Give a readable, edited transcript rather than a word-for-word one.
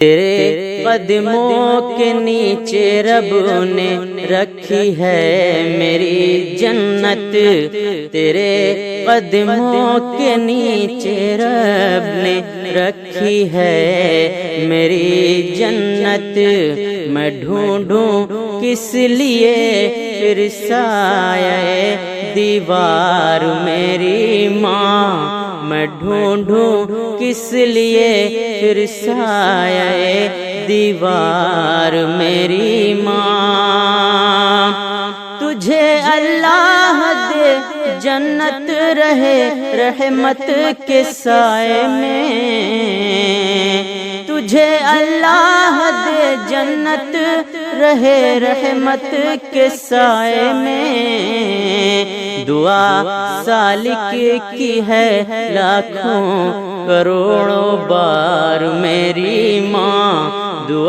تیرے قدموں کے نیچے رب نے رکھی ہے میری جنت، تیرے قدموں کے نیچے رب نے رکھی ہے میری جنت۔ میں ڈھونڈوں کس لیے پھر سایہ دیوار میری ماں، میں ڈھونڈوں کس لیے پھر سایہ دیوار میری ماں۔ تجھے اللہ دے جنت رہے رحمت کے سائے میں، تجھے اللہ دے جنت رہے رحمت کے سائے میں۔ دعا سالک کی ہے لاکھوں کروڑوں بار میری ماں،